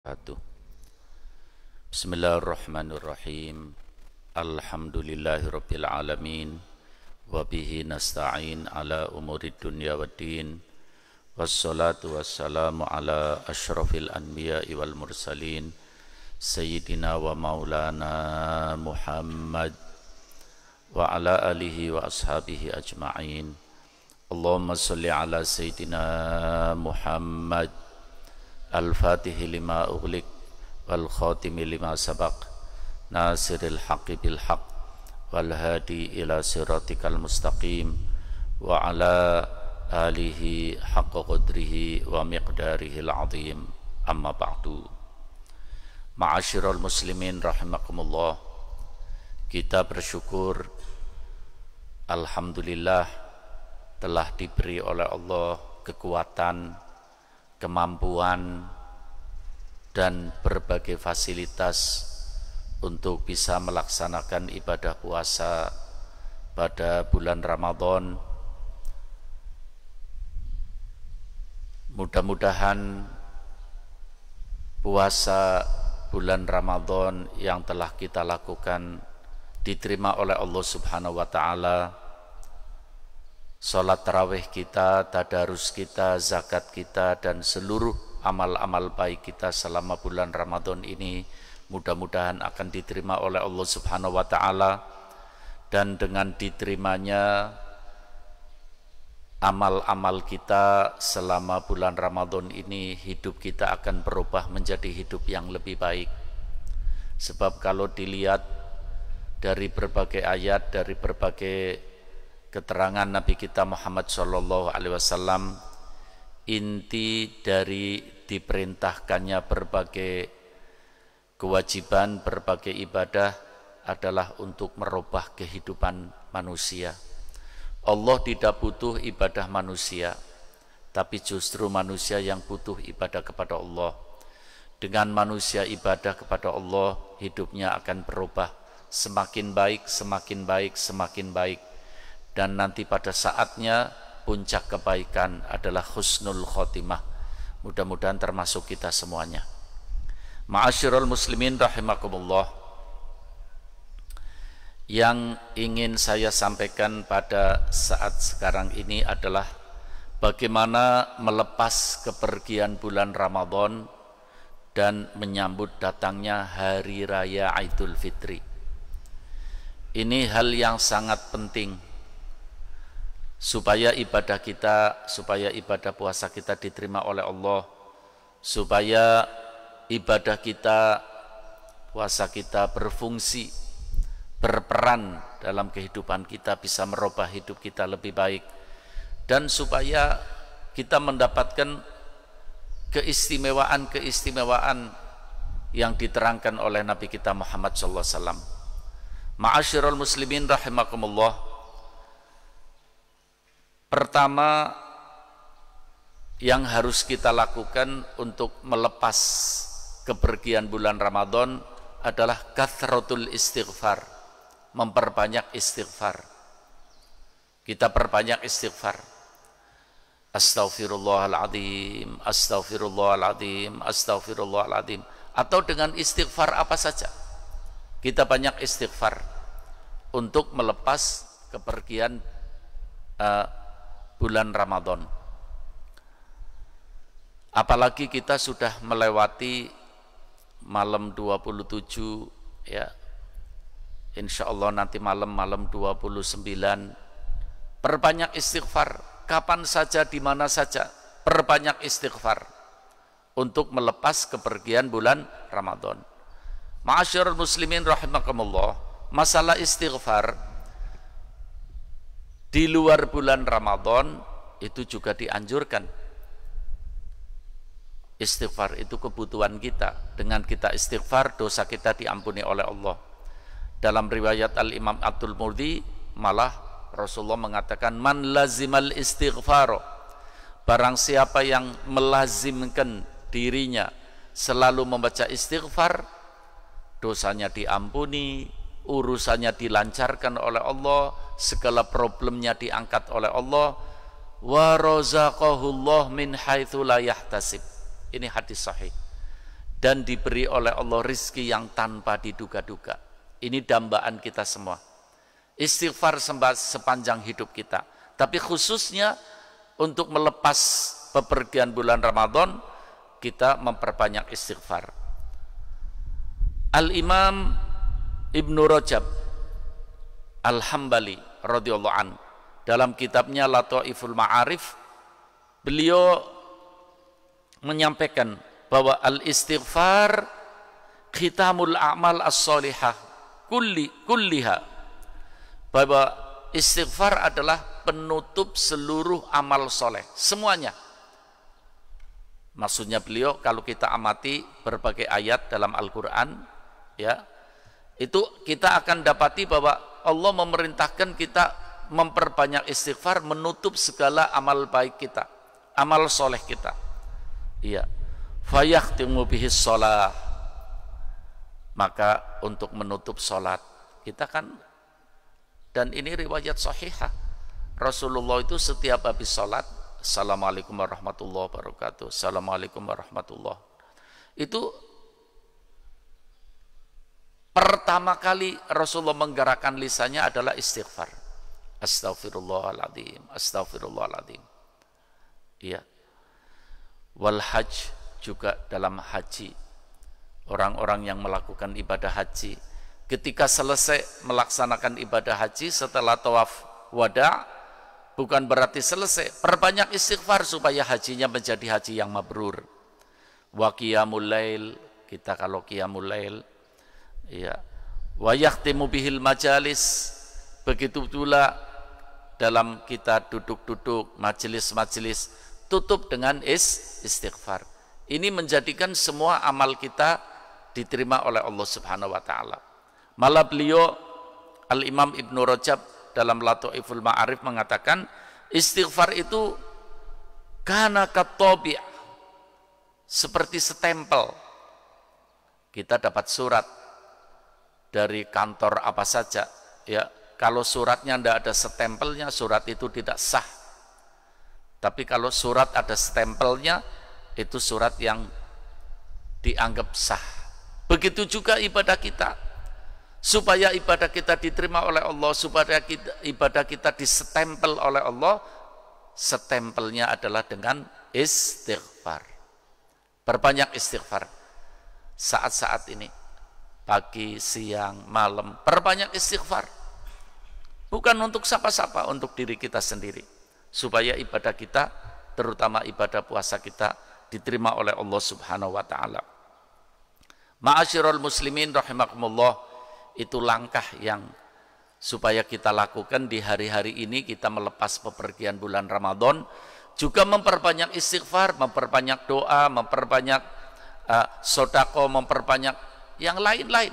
Satu. Bismillahirrahmanirrahim. Alhamdulillahirabbil alamin wa bihi nasta'in ala umuri dunya waddin. Wassalatu wassalamu ala asyrafil anbiya'i wal mursalin sayyidina wa maulana Muhammad wa ala alihi wa ashabihi ajma'in. Allahumma salli ala sayyidina Muhammad al-fatihi lima ughliq wal khatimi lima sabaq nasiril haqqi bil haqq wal hadi ila siratikal mustaqim wa ala alihi haqqa qadrihi wa miqdarihil azim. Amma ba'du. Ma'asyiral muslimin rahimakumullah, kita bersyukur alhamdulillah telah diberi oleh Allah kekuatan, kemampuan dan berbagai fasilitas untuk bisa melaksanakan ibadah puasa pada bulan Ramadan. Mudah-mudahan puasa bulan Ramadan yang telah kita lakukan diterima oleh Allah Subhanahu wa taala. Salat tarawih kita, tadarus kita, zakat kita, dan seluruh amal-amal baik kita selama bulan Ramadan ini mudah-mudahan akan diterima oleh Allah Subhanahu wa taala, dan dengan diterimanya amal-amal kita selama bulan Ramadan ini, hidup kita akan berubah menjadi hidup yang lebih baik. Sebab kalau dilihat dari berbagai ayat, dari berbagai keterangan Nabi kita Muhammad sallallahu alaihi wasallam, inti dari diperintahkannya berbagai kewajiban, berbagai ibadah adalah untuk merubah kehidupan manusia. Allah tidak butuh ibadah manusia, tapi justru manusia yang butuh ibadah kepada Allah. Dengan manusia ibadah kepada Allah, hidupnya akan berubah semakin baik, semakin baik, semakin baik. Dan nanti pada saatnya puncak kebaikan adalah husnul khotimah. Mudah-mudahan termasuk kita semuanya. Ma'asyiral muslimin rahimakumullah, yang ingin saya sampaikan pada saat sekarang ini adalah bagaimana melepas kepergian bulan Ramadan dan menyambut datangnya hari raya Idul Fitri. Ini hal yang sangat penting supaya ibadah kita, supaya ibadah puasa kita diterima oleh Allah, supaya ibadah kita, puasa kita berfungsi, berperan dalam kehidupan kita, bisa merubah hidup kita lebih baik, dan supaya kita mendapatkan keistimewaan-keistimewaan yang diterangkan oleh Nabi kita Muhammad sallallahu alaihi wasallam. Ma'asyiral muslimin rahimakumullah, pertama yang harus kita lakukan untuk melepas kepergian bulan Ramadan adalah kathratul istighfar, memperbanyak istighfar. Kita perbanyak istighfar. Astaghfirullahaladzim, astaghfirullahaladzim, astaghfirullahaladzim. Atau dengan istighfar apa saja, kita banyak istighfar untuk melepas kepergian bulan Ramadan. Apalagi kita sudah melewati malam 27, ya, insya Allah nanti malam 29. Perbanyak istighfar, kapan saja, di mana saja, perbanyak istighfar untuk melepas kepergian bulan Ramadan. Ma'asyiral muslimin rahimakumullah, masalah istighfar di luar bulan Ramadan itu juga dianjurkan. Istighfar itu kebutuhan kita. Dengan kita istighfar, dosa kita diampuni oleh Allah. Dalam riwayat Al-Imam At-Tirmidzi, malah Rasulullah mengatakan, man lazimal istighfar, barang siapa yang melazimkan dirinya selalu membaca istighfar, dosanya diampuni, urusannya dilancarkan oleh Allah, segala problemnya diangkat oleh Allah, wa razaqahullah min haitsu la yahtasib. Ini hadis sahih. dan diberi oleh Allah rizki yang tanpa diduga-duga. Ini dambaan kita semua. Istighfar sepanjang hidup kita. Tapi khususnya untuk melepas bepergian bulan Ramadan, kita memperbanyak istighfar. Al-Imam Ibnu Rajab Al-Hambali radhiyallahu an, dalam kitabnya Lataiful Ma'arif, beliau menyampaikan bahwa al-istighfar khitamul a'mal as-salihah kulliha, bahwa istighfar adalah penutup seluruh amal soleh semuanya. Maksudnya beliau, kalau kita amati berbagai ayat dalam Al-Quran, ya, itu kita akan dapati bahwa Allah memerintahkan kita memperbanyak istighfar, menutup segala amal baik kita, amal soleh kita. Iya. Fayakhtimu bihis sholah, maka untuk menutup sholat kita kan, dan ini riwayat sahihah, Rasulullah itu setiap habis sholat, assalamualaikum warahmatullahi wabarakatuh, assalamualaikum warahmatullahi wabarakatuh, itu pertama kali Rasulullah menggerakkan lisannya adalah istighfar. Astaghfirullahaladzim, astaghfirullahaladzim. Iya. Wal hajj, juga dalam haji, orang-orang yang melakukan ibadah haji ketika selesai melaksanakan ibadah haji setelah tawaf wada, bukan berarti selesai, perbanyak istighfar supaya hajinya menjadi haji yang mabrur. Wa qiyamul lail, kita kalau qiyamul lail, ya, wa yakhtimu bihil majalis, begitu pula dalam kita duduk-duduk majelis-majelis, tutup dengan istighfar. Ini menjadikan semua amal kita diterima oleh Allah Subhanahu wa taala. Malah beliau Al-Imam Ibnu Rajab dalam Lataiful Ma'arif mengatakan, istighfar itu kana katabi', seperti stempel. Kita dapat surat dari kantor apa saja, ya, kalau suratnya tidak ada stempelnya, surat itu tidak sah. Tapi kalau surat ada stempelnya, itu surat yang dianggap sah. Begitu juga ibadah kita. Supaya ibadah kita diterima oleh Allah, supaya ibadah kita distempel oleh Allah, stempelnya adalah dengan istighfar. Perbanyak istighfar. Saat-saat ini, pagi, siang, malam, perbanyak istighfar. Bukan untuk siapa-siapa, untuk diri kita sendiri. Supaya ibadah kita, terutama ibadah puasa kita, diterima oleh Allah Subhanahu wa taala. Ma'asyiral muslimin rahimakumullah, itu langkah yang supaya kita lakukan di hari-hari ini, kita melepas bepergian bulan Ramadan, juga memperbanyak istighfar, memperbanyak doa, memperbanyak sedekah, memperbanyak yang lain-lain.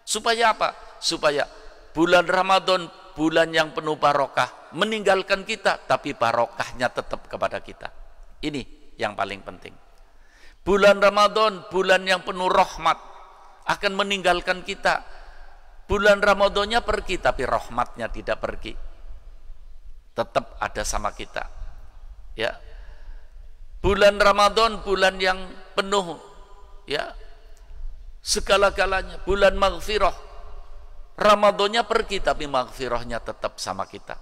Supaya apa? Supaya bulan Ramadan, bulan yang penuh barokah, meninggalkan kita, tapi barokahnya tetap kepada kita. Ini yang paling penting. Bulan Ramadan, bulan yang penuh rahmat, akan meninggalkan kita. Bulan Ramadannya pergi, tapi rahmatnya tidak pergi, tetap ada sama kita, ya. Bulan Ramadan, bulan yang penuh, ya, segala-galanya, bulan maghfirah. Ramadannya pergi, tapi maghfirahnya tetap sama kita.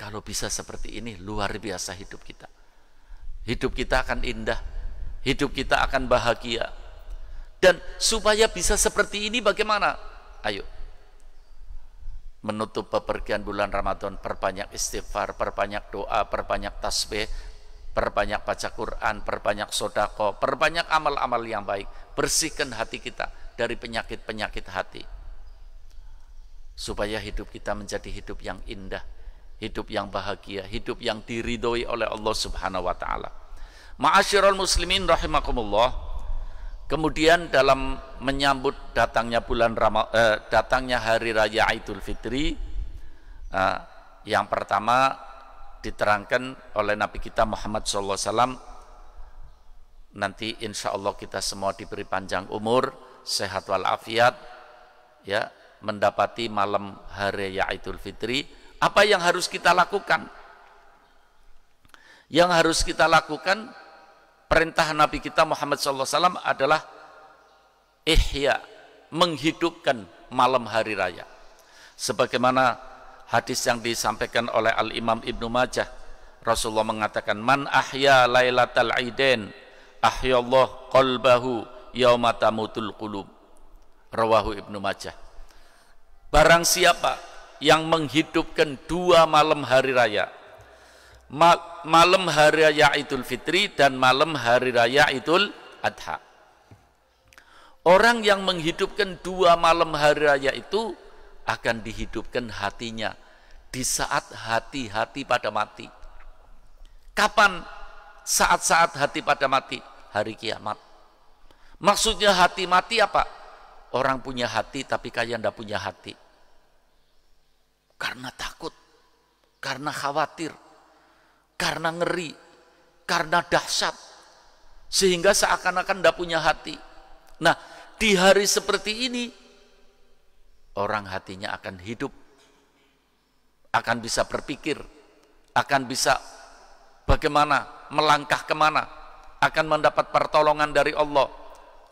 Kalau bisa seperti ini, luar biasa hidup kita. Hidup kita akan indah, hidup kita akan bahagia. Dan supaya bisa seperti ini bagaimana? Ayo, menutup bepergian bulan Ramadan, perbanyak istighfar, perbanyak doa, perbanyak tasbih, perbanyak baca Quran, perbanyak sedekah, perbanyak amal-amal yang baik. Bersihkan hati kita dari penyakit-penyakit hati, supaya hidup kita menjadi hidup yang indah, hidup yang bahagia, hidup yang diridhoi oleh Allah Subhanahu wa taala. Ma'asyiral muslimin rahimakumullah. Kemudian dalam menyambut datangnya datangnya hari raya Idul Fitri, yang pertama diterangkan oleh Nabi kita Muhammad SAW, nanti insya Allah kita semua diberi panjang umur, sehat walafiat, ya, mendapati malam hari raya Idul Fitri. Apa yang harus kita lakukan? Yang harus kita lakukan, perintah Nabi kita Muhammad SAW adalah ihya, menghidupkan malam hari raya. Sebagaimana hadis yang disampaikan oleh Al-Imam Ibnu Majah, Rasulullah mengatakan, man ahya lailatal idain ahyallah qalbahu yauma tamutul qulub. Rawahu Ibnu Majah. Barang siapa yang menghidupkan 2 malam hari raya, malam hari raya Idul Fitri dan malam hari raya Idul Adha. Orang yang menghidupkan 2 malam hari raya itu akan dihidupkan hatinya di saat hati-hati pada mati. Kapan saat-saat hati pada mati? Hari kiamat. Maksudnya hati mati apa? Orang punya hati tapi kaya tidak punya hati. Karena takut, karena khawatir, karena ngeri, karena dahsyat, sehingga seakan-akan tidak punya hati. Nah, di hari seperti ini, orang hatinya akan hidup, akan bisa berpikir, akan bisa bagaimana, melangkah kemana, akan mendapat pertolongan dari Allah.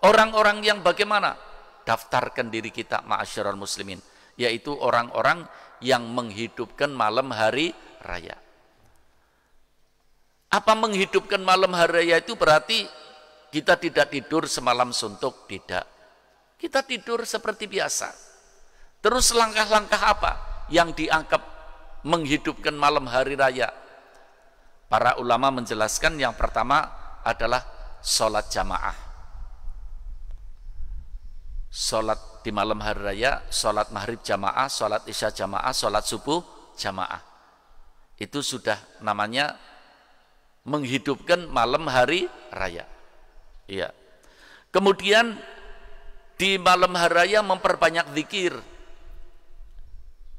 Orang-orang yang bagaimana? Daftarkan diri kita, ma'asyiral muslimin, yaitu orang-orang yang menghidupkan malam hari raya. Apa menghidupkan malam hari raya itu berarti kita tidak tidur semalam suntuk? Tidak. Kita tidur seperti biasa. Terus langkah-langkah apa yang dianggap menghidupkan malam hari raya? Para ulama menjelaskan yang pertama adalah sholat jamaah. Sholat di malam hari raya, sholat maghrib jamaah, sholat isya jamaah, sholat subuh jamaah. Itu sudah namanya menghidupkan malam hari raya. Iya. Kemudian di malam hari raya memperbanyak zikir.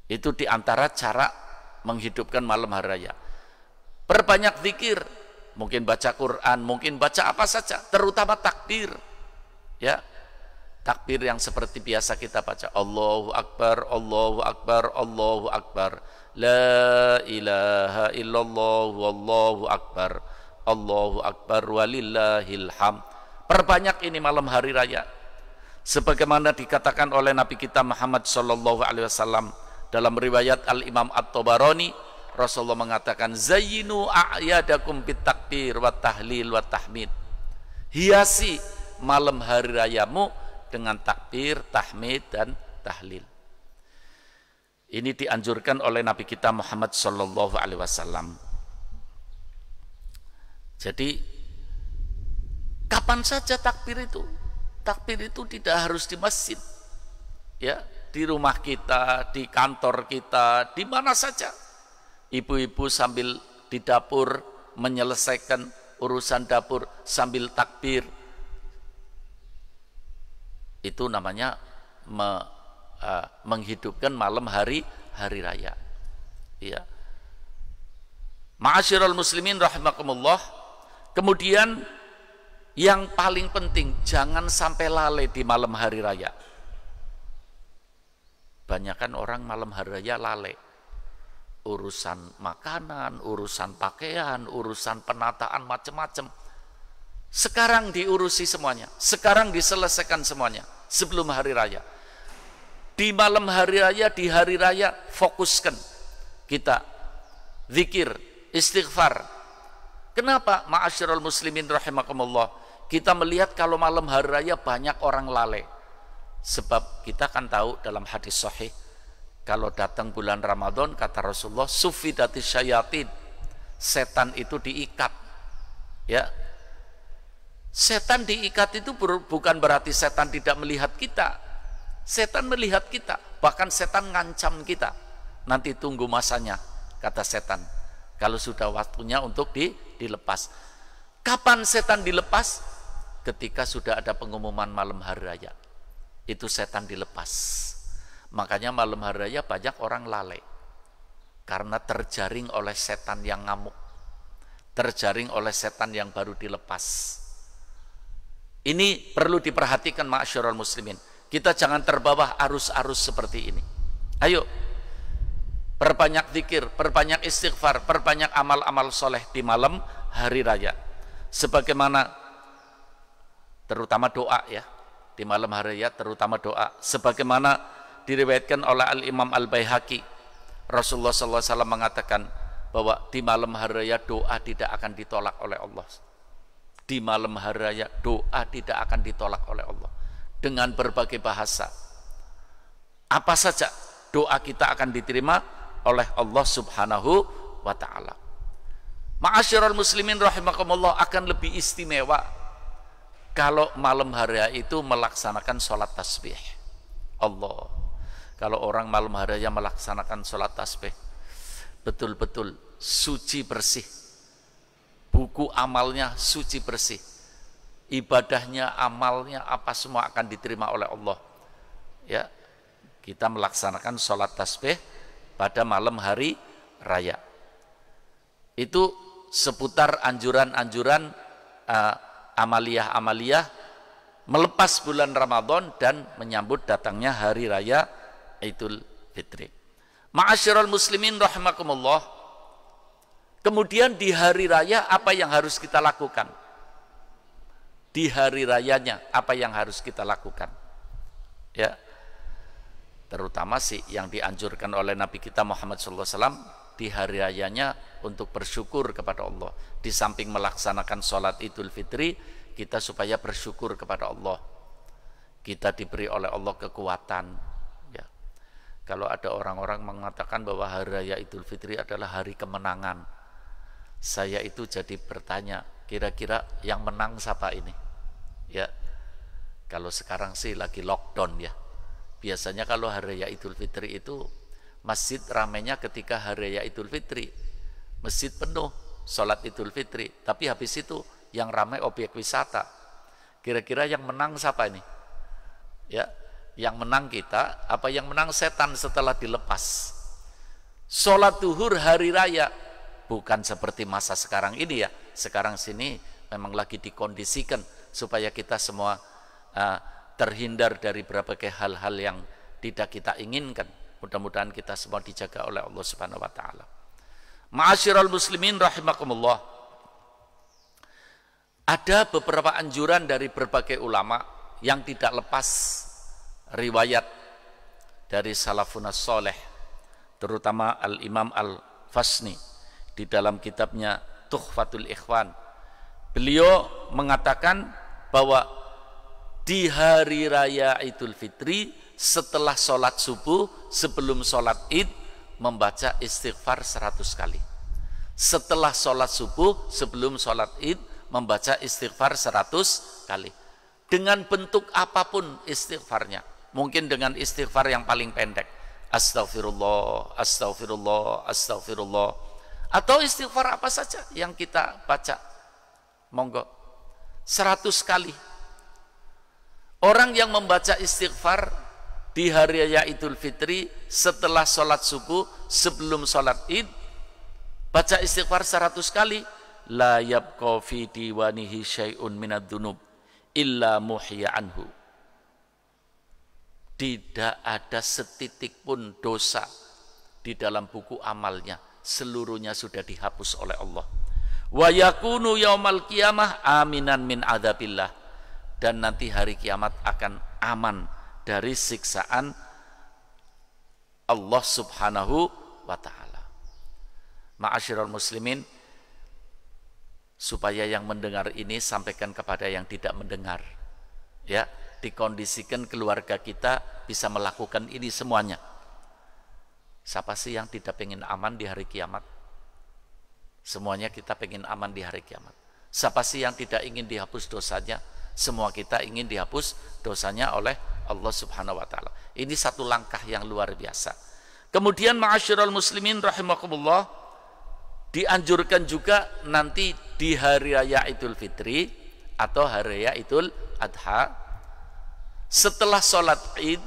Itu diantara cara menghidupkan malam hari raya. Perbanyak zikir, mungkin baca Quran, mungkin baca apa saja, terutama takbir. Ya. Takbir yang seperti biasa kita baca, Allahu Akbar, Allahu Akbar, Allahu Akbar, la ilaha illallah, wallahu akbar, Allahu Akbar, walillahil hamd. Perbanyak ini malam hari raya. Sebagaimana dikatakan oleh Nabi kita Muhammad SAW dalam riwayat Al-Imam At-Tabarani, Rasulullah mengatakan, zayyinu a'yadakum bit takbir wa tahlil wa tahmid. Hiasi malam hari rayamu dengan takbir, tahmid dan tahlil. Ini dianjurkan oleh Nabi kita Muhammad SAW. Jadi kapan saja takbir itu? Takbir itu tidak harus di masjid. Ya, di rumah kita, di kantor kita, di mana saja. Ibu-ibu sambil di dapur menyelesaikan urusan dapur sambil takbir. Itu namanya menghidupkan malam hari raya. Ya. Ma'asyiral muslimin rahimakumullah. Kemudian yang paling penting, jangan sampai lalai di malam hari raya. Banyakan orang malam hari raya lalai. Urusan makanan, urusan pakaian, urusan penataan macam-macam. Sekarang diurusi semuanya, sekarang diselesaikan semuanya sebelum hari raya. Di malam hari raya, di hari raya fokuskan kita zikir, istighfar. Kenapa? Ma'asyiral muslimin rahimakumullah, kita melihat kalau malam hari raya banyak orang lalai. Sebab kita kan tahu dalam hadis sahih, kalau datang bulan Ramadan, kata Rasulullah, sufidatis syayatin, setan itu diikat. Ya, setan diikat itu bukan berarti setan tidak melihat kita. Setan melihat kita, bahkan setan ngancam kita. Nanti tunggu masanya, kata setan, kalau sudah waktunya untuk dilepas. Kapan setan dilepas? Ketika sudah ada pengumuman malam hari raya, itu setan dilepas. Makanya malam hari raya banyak orang lalai, karena terjaring oleh setan yang ngamuk, terjaring oleh setan yang baru dilepas. Ini perlu diperhatikan ma'asyiral muslimin. Kita jangan terbawa arus-arus seperti ini. Ayo, perbanyak zikir, perbanyak istighfar, perbanyak amal-amal soleh di malam hari raya. sebagaimana terutama doa ya, di malam hari raya terutama doa, sebagaimana diriwayatkan oleh Al-Imam Al-Baihaqi, Rasulullah SAW mengatakan bahwa di malam hari raya doa tidak akan ditolak oleh Allah. Di malam hari raya doa tidak akan ditolak oleh Allah dengan berbagai bahasa. Apa saja doa kita akan diterima oleh Allah Subhanahu wa ta'ala. Ma'asyiral muslimin rahimakumullah, akan lebih istimewa kalau malam hari raya itu melaksanakan sholat tasbih. Allah, kalau orang malam hari raya melaksanakan sholat tasbih, betul-betul suci bersih, buku amalnya suci bersih, ibadahnya, amalnya, apa semua akan diterima oleh Allah. Ya, kita melaksanakan sholat tasbih pada malam hari raya. Itu seputar anjuran-anjuran amaliyah-amaliyah melepas bulan Ramadan dan menyambut datangnya hari raya Idul Fitri. Ma'asyiral muslimin rahimakumullah, kemudian di hari raya apa yang harus kita lakukan? Di hari rayanya apa yang harus kita lakukan? Ya, terutama sih yang dianjurkan oleh Nabi kita Muhammad SAW di hari rayanya untuk bersyukur kepada Allah. Di samping melaksanakan sholat Idul Fitri, kita supaya bersyukur kepada Allah. Kita diberi oleh Allah kekuatan. Ya. Kalau ada orang-orang mengatakan bahwa hari raya Idul Fitri adalah hari kemenangan, saya itu jadi bertanya, kira-kira yang menang siapa ini? Ya, kalau sekarang sih lagi lockdown ya. Biasanya kalau hari raya Idul Fitri itu masjid ramainya ketika hari raya Idul Fitri, masjid penuh sholat Idul Fitri. Tapi habis itu yang ramai objek wisata. Kira-kira yang menang siapa ini? Ya, yang menang kita apa yang menang setan setelah dilepas? Sholat duhur hari raya bukan seperti masa sekarang ini ya. Sekarang sini memang lagi dikondisikan supaya kita semua terhindar dari berbagai hal-hal yang tidak kita inginkan. Mudah-mudahan kita semua dijaga oleh Allah Subhanahu wa taala. Ma'asyiral muslimin rahimakumullah. Ada beberapa anjuran dari berbagai ulama yang tidak lepas riwayat dari salafun saleh, terutama Al-Imam Al-Fasni di dalam kitabnya Tuhfatul Ikhwan. Beliau mengatakan bahwa di hari raya Idul Fitri setelah sholat subuh, sebelum sholat id, membaca istighfar 100 kali. Setelah sholat subuh, sebelum sholat id, membaca istighfar 100 kali. Dengan bentuk apapun istighfarnya. Mungkin dengan istighfar yang paling pendek. Astaghfirullah, astaghfirullah, astaghfirullah. Atau istighfar apa saja yang kita baca. Monggo. 100 kali. Orang yang membaca istighfar di hari raya Idul Fitri setelah sholat subuh, sebelum sholat id, baca istighfar 100 kali. La yabqa fi diwanihi syai'un minad dunub illa muhya anhu. Tidak ada setitik pun dosa di dalam buku amalnya, seluruhnya sudah dihapus oleh Allah. Wa yakunu yaumal qiyamah aminan min adzabillah, dan nanti hari kiamat akan aman dari siksaan Allah Subhanahu wa ta'ala. Ma'asyiral muslimin, supaya yang mendengar ini sampaikan kepada yang tidak mendengar. Ya, dikondisikan keluarga kita bisa melakukan ini semuanya. Siapa sih yang tidak pengen aman di hari kiamat? Semuanya kita pengen aman di hari kiamat. Siapa sih yang tidak ingin dihapus dosanya? Semua kita ingin dihapus dosanya oleh Allah Subhanahu wa ta'ala. Ini satu langkah yang luar biasa. Kemudian ma'asyiral muslimin rahimakumullah, dianjurkan juga nanti di hari raya Idul Fitri atau hari raya Idul Adha, setelah sholat id,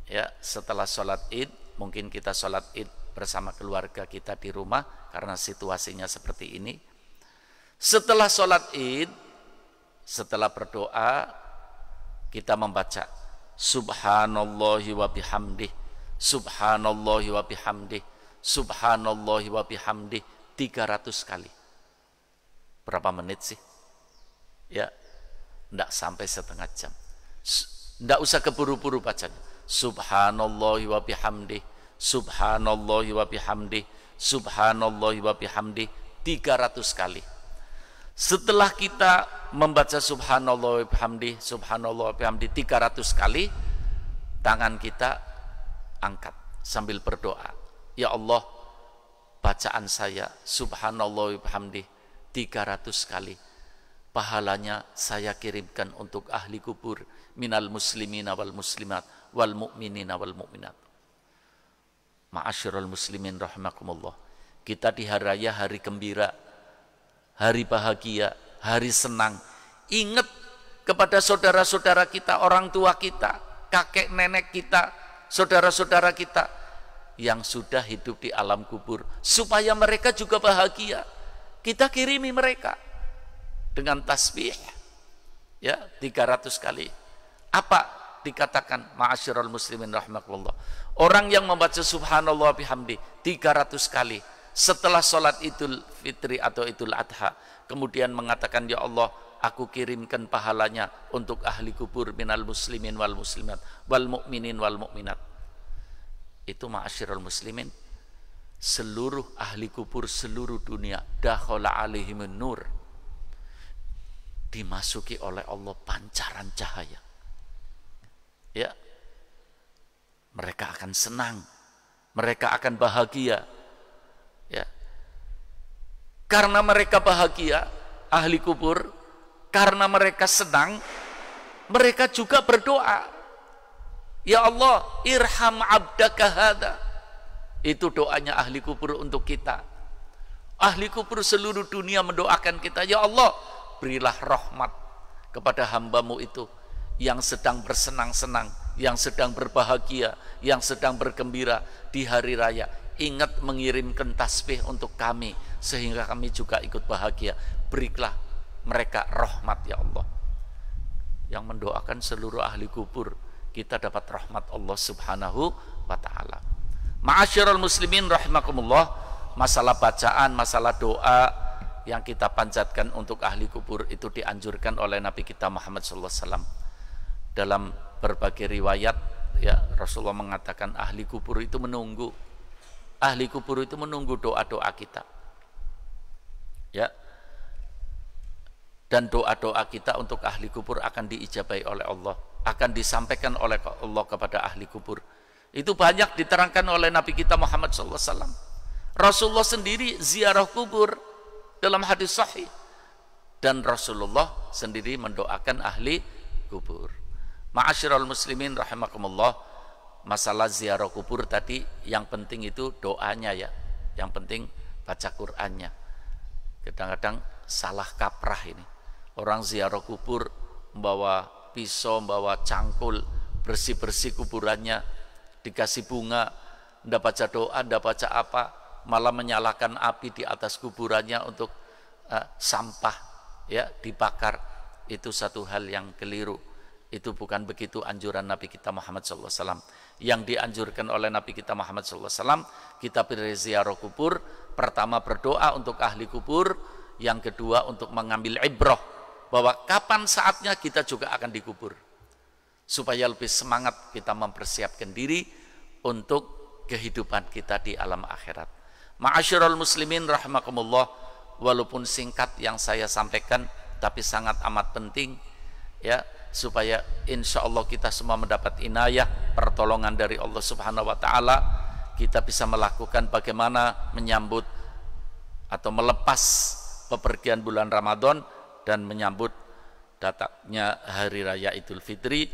ya, setelah sholat id, mungkin kita sholat id bersama keluarga kita di rumah karena situasinya seperti ini. Setelah sholat id, setelah berdoa, kita membaca subhanallahi wa bihamdih, subhanallahi wa bihamdih, subhanallahi wa bihamdih 300 kali. berapa menit sih? Ya, enggak sampai setengah jam. Enggak usah keburu-buru bacanya. Subhanallahi wa bihamdih, subhanallahi wa bihamdih, subhanallahi wa bihamdih 300 kali. Setelah kita membaca subhanallah wa bihamdih, subhanallah wa bihamdih 300 kali, tangan kita angkat sambil berdoa. Ya Allah, bacaan saya subhanallah wa bihamdih 300 kali, pahalanya saya kirimkan untuk ahli kubur, minal muslimina wal muslimat wal mu'minina wal mu'minat. Ma'asyiral muslimin rahimakumullah. Kita di hari raya, hari gembira, hari bahagia, hari senang. Ingat kepada saudara-saudara kita, orang tua kita, kakek nenek kita, saudara-saudara kita yang sudah hidup di alam kubur, supaya mereka juga bahagia. Kita kirimi mereka dengan tasbih ya 300 kali. Apa dikatakan? Ma'asyiral muslimin rahimakumullah. Orang yang membaca subhanallah bihamdi 300 kali setelah sholat Idul Fitri atau Idul Adha, kemudian mengatakan, ya Allah, aku kirimkan pahalanya untuk ahli kubur minal muslimin wal muslimat wal mu'minin wal mu'minat. Itu ma'asyiral muslimin, seluruh ahli kubur seluruh dunia, dakhala alaihimun nur, dimasuki oleh Allah pancaran cahaya. Ya, mereka akan senang, mereka akan bahagia. Ya, karena mereka bahagia, ahli kubur, karena mereka senang, mereka juga berdoa. Ya Allah, irham abdaka hada. Itu doanya ahli kubur untuk kita. Ahli kubur seluruh dunia mendoakan kita, ya Allah, berilah rahmat kepada hambamu itu yang sedang bersenang-senang, yang sedang berbahagia, yang sedang bergembira di hari raya. Ingat mengirimkan tasbih untuk kami sehingga kami juga ikut bahagia. Berilah mereka rahmat ya Allah. Yang mendoakan seluruh ahli kubur, kita dapat rahmat Allah subhanahu wa ta'ala. Ma'asyiral muslimin rahimakumullah, masalah bacaan, masalah doa yang kita panjatkan untuk ahli kubur itu dianjurkan oleh Nabi kita Muhammad SAW. Dalam berbagai riwayat ya, Rasulullah mengatakan ahli kubur itu menunggu. Ahli kubur itu menunggu doa-doa kita. Ya. Dan doa-doa kita untuk ahli kubur akan diijabahi oleh Allah, akan disampaikan oleh Allah kepada ahli kubur. Itu banyak diterangkan oleh Nabi kita Muhammad SAW. Rasulullah sendiri ziarah kubur dalam hadis sahih, dan Rasulullah sendiri mendoakan ahli kubur. Ma'asyiral muslimin rahimakumullah, masalah ziarah kubur tadi yang penting itu doanya ya, yang penting baca Qur'annya. Kadang-kadang salah kaprah ini, orang ziarah kubur membawa pisau, membawa cangkul, bersih-bersih kuburannya, dikasih bunga, ndak baca doa, ndak baca apa, malah menyalakan api di atas kuburannya untuk sampah ya dibakar. Itu satu hal yang keliru. Itu bukan begitu anjuran Nabi kita Muhammad SAW. Yang dianjurkan oleh Nabi kita Muhammad SAW, kita berziarah kubur, pertama berdoa untuk ahli kubur, yang kedua untuk mengambil ibrah bahwa kapan saatnya kita juga akan dikubur, supaya lebih semangat kita mempersiapkan diri untuk kehidupan kita di alam akhirat. Ma'asyiral muslimin rahimakumullah, walaupun singkat yang saya sampaikan tapi sangat amat penting ya, supaya insya Allah kita semua mendapat inayah, pertolongan dari Allah subhanahu wa ta'ala. Kita bisa melakukan bagaimana menyambut atau melepas pepergian bulan Ramadan dan menyambut datangnya hari raya Idul Fitri.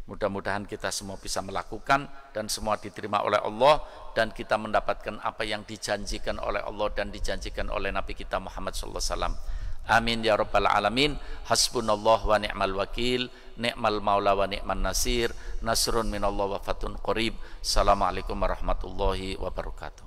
Mudah-mudahan kita semua bisa melakukan dan semua diterima oleh Allah, dan kita mendapatkan apa yang dijanjikan oleh Allah dan dijanjikan oleh Nabi kita Muhammad SAW. Amin ya rabbal alamin. Hasbunallah wa ni'mal wakil, ni'mal maula wa ni'man nasir, nasrun minallah wa fatun qarib. Assalamualaikum warahmatullahi wabarakatuh.